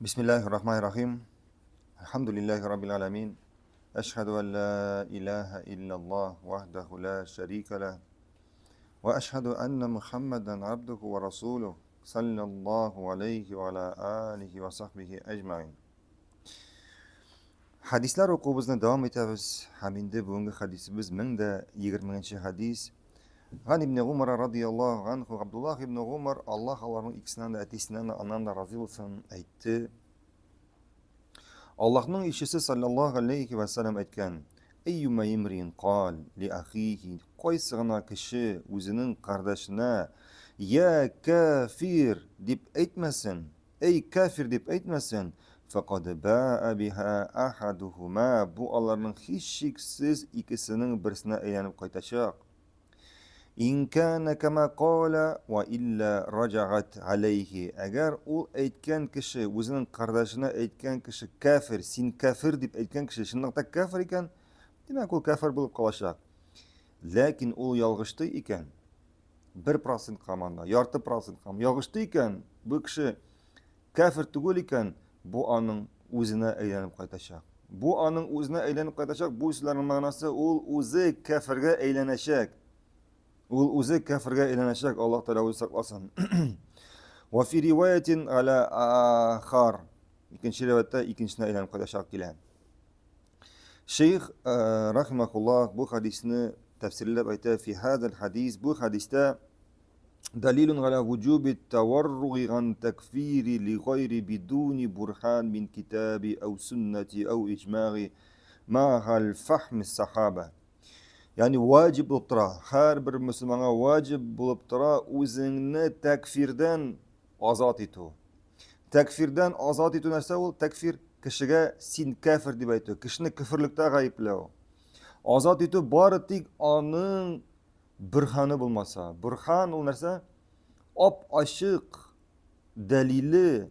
Bismillahirrahmanirrahim. Elhamdülillahi Rabbil alemin. Eşhedü en la ilahe illallah vahdehu la şerike leh. Ve eşhedü enne Muhammeden abduhu ve rasuluh. Sallallahu aleyhi ve ala alihi ve sahbihi ecmain. Hadislar o'quvimizni davom etamiz. Hamda bugungi hadisimiz 1020-hadis. G'an ibn Umar radhiyallohu anhu, Abdullah ibn Umar, Alloh ularning ikkisidan da atisidan da ondan da rozi bo'lsin, aytdi. Allohning elchisi sallallohu alayhi vasallam aytgan: Ayyuma imrin qal li akhihi, qaysigina kishi o'zining qardashina ya kafir deb aytmasin, ey kafir deb aytmasin, faqad ba'a biha ahaduhuma, bu ularning hech shaksiz ikkisining birisine aylanib qaytashaq. İn kana kama qala ve illa raca'at alayhi. Agar u aytgan kishi, o'zining qardashina aytgan kishi kafir, sen kafir deb aytgan kishi shundaqda kafir ekan, demak u kafir bo'lib qolashaq. Lekin u yolg'ishdi ekan, 1% qamanda, 0.5% qam yolg'ishdi ekan, bu kishi kafir tugul ekan, bu aning o'zina aylanib qaytashaq. Bu aning o'zina aylanib qaytashaq, bu so'zlarning ma'nosi u o'zi kafirga aylanashaq. Ul o'zi kafirga aylanashaq, Alloh taolo o'zi saqlasin. Va fi rivoyatin ala akhar, ikkinchi rivoyatda ikkinchisini aylanib qaytashaq keladi. Shayx rahimahulloh bu hadisni tafsirlab aytadi: fi hadal hadis, bu hadisda dalilun ala vujubi tawarrughi an takfiri li ghayri biduni burhan min kitabi aw sunnati aw ijma'i ma'al fahmi sahaba. Yani vacib bo'lib turadi. Har bir musulmonga vacib bo'lib turadi o'zingni takfirdan ozod etuv. Takfirdan ozod etuv narsa u takfir kishiga sen kafir deb aytuv, kishini kufrlikda g'ayiblav. Ozod etuv bori tik oning burhoni bo'lmasa. Burhan u narsa op-ochiq dalili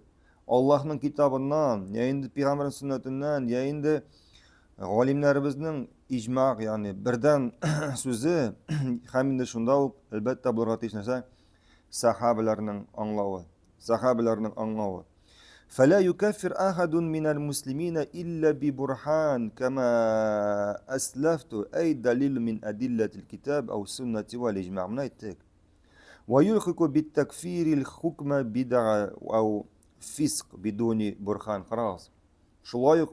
Allohning kitobidan, ya endi payg'ambarning sunnatidan, ya endi olimlarimizning icma, yani birden sözü haminde şunda elbette bulurga teş narsa sahabelerinin anlağı. Sahabelerinin anlağı. فلا يكفر أحد من المسلمين إلا ببرهان كما أسلفت أي دليل من أدلة الكتاب أو السنة والإجماع من التك ويلحق بالتكفير الحكم بدعة أو فسق بدون برهان خلاص شلايق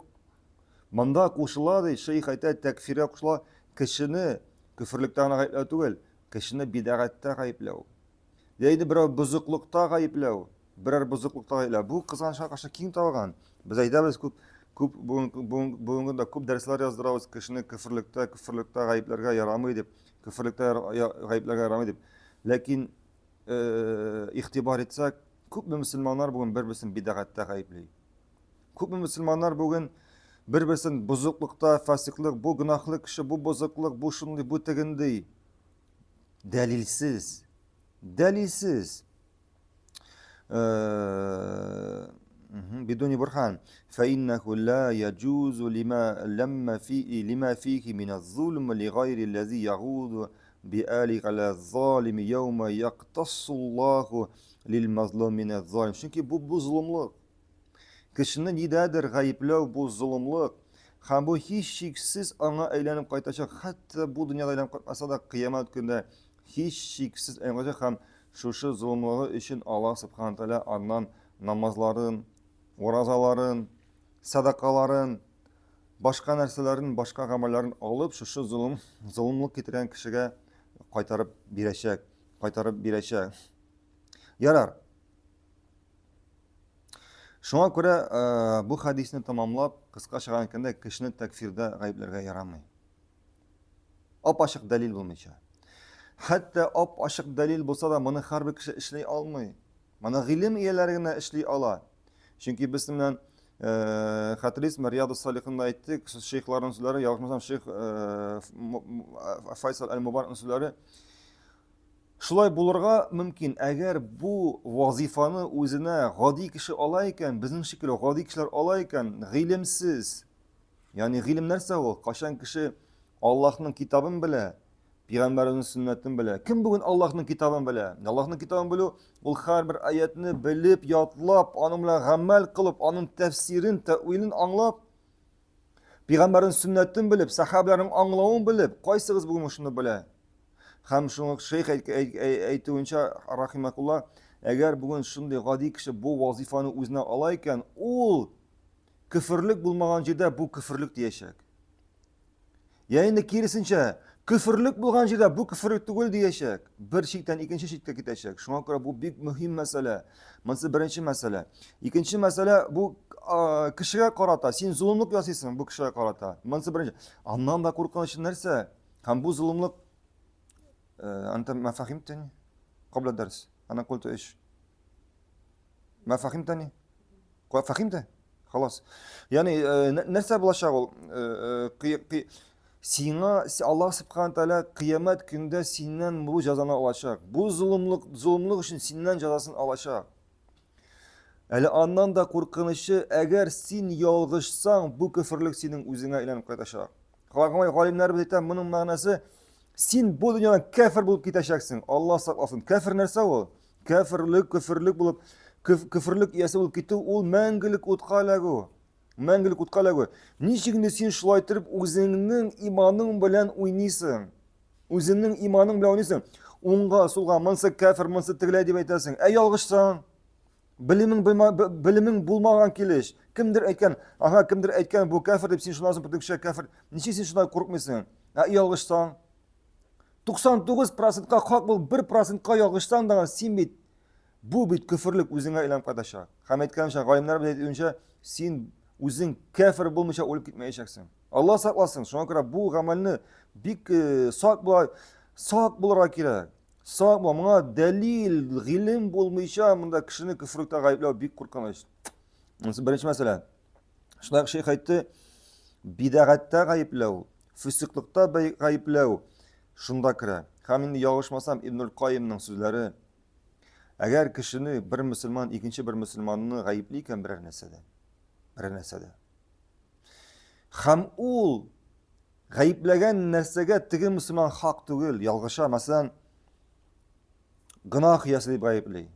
Manda qo'shiladi, shayx aytadi, takfirga qo'shiladi, kishini kufrlikdan g'ayiblaw tugul, kishini bid'atda g'ayiblaw. Deydi biror buzuqlikda g'ayiblaw, biror buzuqlikda g'ayiblaw. Bu qizg'anishga qarshi keng tarqalgan. Biz aytamiz ko'p bugunda ko'p darslar yozdiramiz, kishini kufrlikda g'ayiblarga yaramaydi deb, kufrlikda g'ayiblarga yaramaydi deb. Lekin ixtibor etsak, ko'p musulmonlar bugun bir-birini bid'atda g'ayiblaydi. Ko'p musulmonlar bugun bir-birini buzuqlikda, fasiqlik, bu gunohli kishi, bu buzuqlik, bu shunday, bu teginday. Dalilsiz. بدون برهان فإنه لا يجوز لما فيه من الظلم لغير الذي يعود بآله على الظالم يوم يقتص الله للمظلوم من الظالم. Çünkü bu zulümlük. Kishini nidadir g'ayiblaw, bu zulmlik. Ham bu hech shaksiz anga aylanib qaytashaq. Hatto bu dunyoda aylanib qaytmasa da qiyomat kunida hech shaksiz aylanacak ham shu zulmligi uchun Alloh subhanahu taolo ondan namozlarin, ro'zalarin, sadaqalarin, boshqa narsalarin, boshqa amallarin olib shu zulmlik keltirgan kishiga qaytarib berashak. Yarar. Şuna göre bu hadisni tamamlab, qisqacha qilganda kishini takfirda g'ayiblarga yaramay. Op-ochiq dalil bo'lmaycha. Hatto op-ochiq dalil bo'lsa da buni har bir kishi ishlay olmay. Mana ilm egalariga ishlay oladi. Chunki biz bilan Xatrism Riyadus Solihinda aytdik, shayxlarning so'zlari, yo'qmasam Shayx Faysal al-Mubarakning so'zlari Şulay bulurga mümkün. Eğer bu vazifani o'zine g'odiy kishi olayken, bizning shekilli g'odiy kishilar olayken, g'ilimsiz, yani g'ilim narsa u? Qachon kishi Allohning kitobini bile, Peygamber'in sünnetini bile. Kim bugün Allah'ın kitabını bile? Allah'ın kitabını bile ol her bir ayetini bilip, yatlap, onunla amel kılıp, onun tefsirin, tevilini anlap, Peygamber'in sünnetini bilip, sahabelerin anlavını bilip, kaysınız bugün şunu bile? Hem şunu şeyh aytıyınca rahimekullah, eğer bugün şunday gadi kişi bu vazifanı özüne alayken, ol küfürlük bulmagan жерде bu küfürlük diyecek. Yani kirisince küfürlük bulgan жерде bu küfürlük değil diyecek. Bir şeyden ikinci şeyde gidecek. Şuna göre bu büyük mühim mesele. Mesela birinci mesele. İkinci mesele bu kişiye karata. Sen zulümlük yasıysın bu kişiye karata. Mesela birinci. Andan da korkunç nerse. Hem bu zulümlük أنت ما فهمتني قبل الدرس أنا قلت إيش ما فهمتني فهمت خلاص يعني نرسى بلا شغل Sina Allah Subhanahu Teala kıyamet günde senden bu cezanı alacak. Bu zulümlük için senden cezasını alacak. Eli andan da korkunuşu eğer sen yalgışsan bu küfürlük senin üzerine ilanıp kaçacak. Galimler bize bunun manası sen bu dünyadan kafir bulup gideceksin. Allah saklasın. Kafir nerse o? Küfürlük bulup küfürlük iyesi bulup gitti. O мәңгілік utqalagu. Мәңгілік utqalagu. Ничегінде sen şulaytırıp özünün imanın bilen oynayısın. Özünün imanın bilen oynayısın. Onga, solga, mınsı kafir, mınsı tigilay deb aytasın. Ey yalgışsan. Bilimin bulmagan keliş. Kimdir aytgan? Aha kimdir aytgan bu kafir deb sen şunasın bu kişi kafir. Niçin sen şundan korkmaysın? Ey yalgışsan. 99%'ga hak bul, 1%ga yalgışsan da sen bit. Bu bit küfürlük özüne aylanıp qadaşak. Hem aytgancha galimler aytgancha sen özün kafir bulmuşa ölüp gitmeyeceksin. Allah saklasın. Şuna göre bu amelni bik sak bulara kerak. Sak bu buna delil, ilim bulmuşa bunda kişini küfürlükte gayıplao bik korkunç. Birinci mesele. Şuna şeyh aytdı. Bid'atta gayıplao, fısıklıkta gayıplao. Şunda kira. Hem yağışmasam İbnül Qayyim'nin sözleri. Eğer kişini bir Müslüman, ikinci bir Müslümanını gayıplıyken birer nesede. Hem ol gayıplagan nersege tigi Müslüman hak değil, yalgışa. Mesela günah yası deyip gayıplay.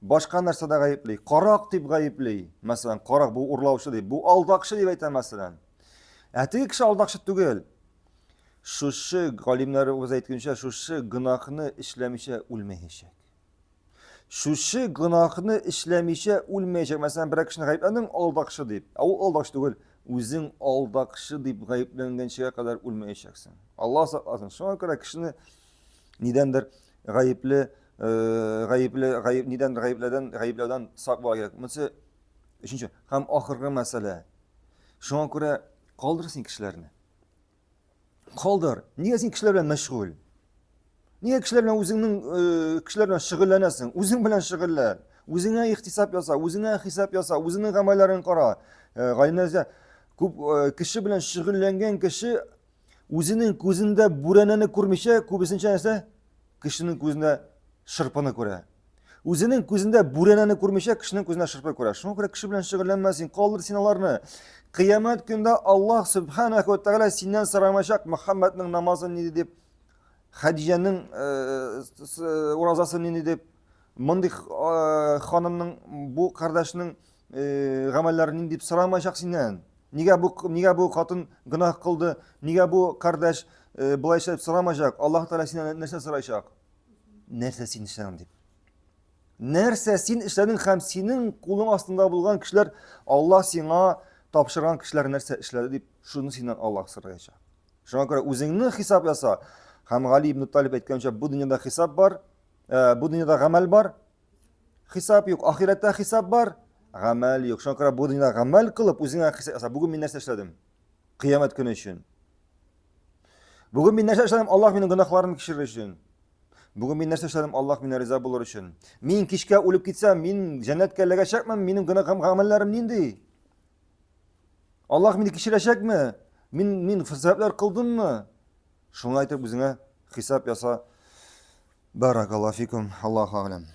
Başka nersede gayıplay. Qarak deyip gayıplay. Mesela qarak bu urlavışı deyip, bu aldakşı deyip aytan mesela. Tigi kişi aldakşı değil. Şuşu galimler öz aytgancha şuşu günahını işlemişe ölmeyecek. Şuşu günahını işlemişe ölmeyecek. Mesela bir kişini gayıplandın aldakşı deyip. O aldakşı değil. Özün aldakşı deyip gayıplangan şeye kadar ölmeyeceksin. Allah saklasın. Şuna göre kişini nedendir nedendir gayıplardan sakla gerek. Mesela üçüncü hem ahırgı mesele. Şuna göre kaldırsın kişilerini. Kaldır. Niye sen kişiler bilen meşgul? Niye kişiler bilen kişiler bilen şıgıllanesin? Özün bilen şıgıllan. Özüne ihtisap yasa, özüne hesap yasa, özünün amellerini qara. Galimlerce kişi bilen şıgıllangan kişi özünün gözünde burananı görmüşe, kubisince ise kişinin gözünde şırpını göre. Özünün gözünde burananı görmüşe, kişinin gözünde şırpını göre. Şuna göre kişi bilen şıgıllanmasın. Kaldır sinalarını. Kıyamet günde Allah Subhanahu ve Teala senden soramayacak Muhammed'in namazını ne deyip, Hadice'nin urazasını ne deyip, Mındik hanımın bu kardeşinin amellerini ne deyip soramayacak senden. Niye bu kadın günah kıldı? Niye bu kardeş bulayışa deyip soramayacak? Allah Teala senden nerse sorayacak? Nerse sen işledin deyip. Nerse sen işledin hem senin kulun aslında bulgan kişiler Allah sana tapşıran kişiler nerse işledi deyip şunu senden Allah sırayacak. Şuna göre özünün hesap yasa. Hem Ali İbn Talib aytgancha bu dünyada hesap var, bu dünyada amel var. Hesap yok. Ahirette hesap var, amel yok. Şuna göre bu dünyada amel kılıp özüne hesap yasa. Bugün ben nerse işledim? Kıyamet günü için. Bugün ben nerse işledim? Allah benim günahlarımı kişirir için. Bugün ben nerse işledim? Allah bana rıza bulur için. Men kişke ölüp gitsem, men cennetke legecekmem, benim günah amellerim nindi? Allah beni kişirecek mi? Min fırsatlar kıldın mı? Şunu aytıp özüne hesap yasa. Barakallahu fikum. Allahu alem.